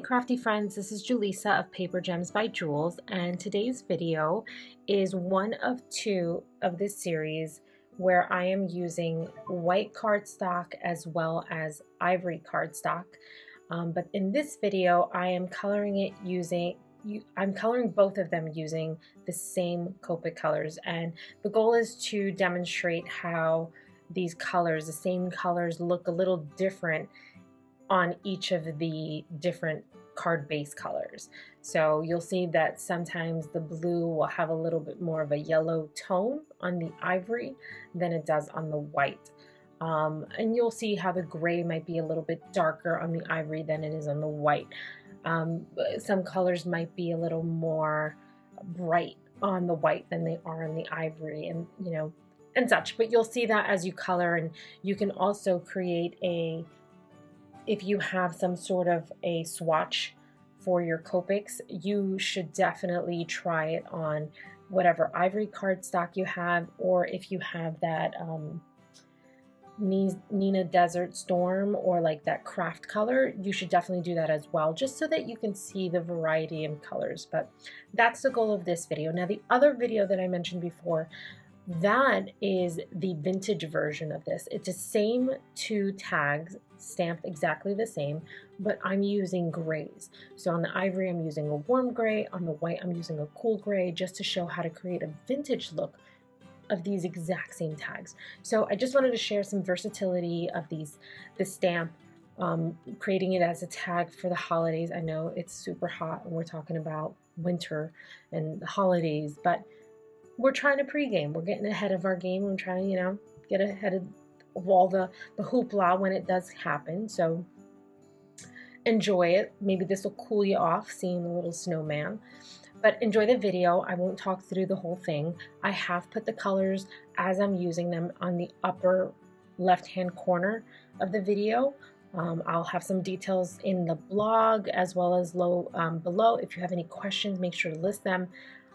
crafty friends, this is Julissa of Paper Gems by Jules, and today's video is one of two of this series where I am using white cardstock as well as ivory cardstock. But in this video I am coloring it using I'm coloring both of them using the same Copic colors, and the goal is to demonstrate how these colors, the same colors, look a little different on each of the different card base colors. So you'll see that sometimes the blue will have a little bit more of a yellow tone on the ivory than it does on the white. And you'll see how the gray might be a little bit darker on the ivory than it is on the white. Some colors might be a little more bright on the white than they are on the ivory, and and such. But you'll see that as you color, and you can also create if you have some sort of a swatch for your Copics, you should definitely try it on whatever ivory cardstock you have, or if you have that Nina Desert Storm or like that craft color, you should definitely do that as well, just so that you can see the variety in colors. But that's the goal of this video. Now, the other video that I mentioned before, that is the vintage version of this. It's the same two tags, stamped exactly the same, but I'm using grays. So on the ivory, I'm using a warm gray. On the white, I'm using a cool gray, just to show how to create a vintage look of these exact same tags. So I just wanted to share some versatility of the stamp, creating it as a tag for the holidays. I know it's super hot and we're talking about winter and the holidays, but we're trying to pregame. We're getting ahead of our game. We're trying to, get ahead of all the hoopla when it does happen. So enjoy it. Maybe this will cool you off seeing the little snowman. But enjoy the video. I won't talk through the whole thing. I have put the colors as I'm using them on the upper left-hand corner of the video. I'll have some details in the blog as well as below. If you have any questions, make sure to list them.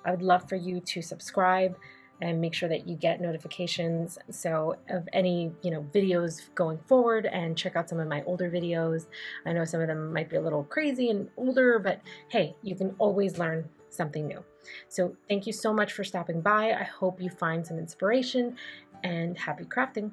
I would love for you to subscribe and make sure that you get notifications of any videos going forward, and check out some of my older videos. I know some of them might be a little crazy and older, but hey, you can always learn something new. So thank you so much for stopping by. I hope you find some inspiration, and happy crafting.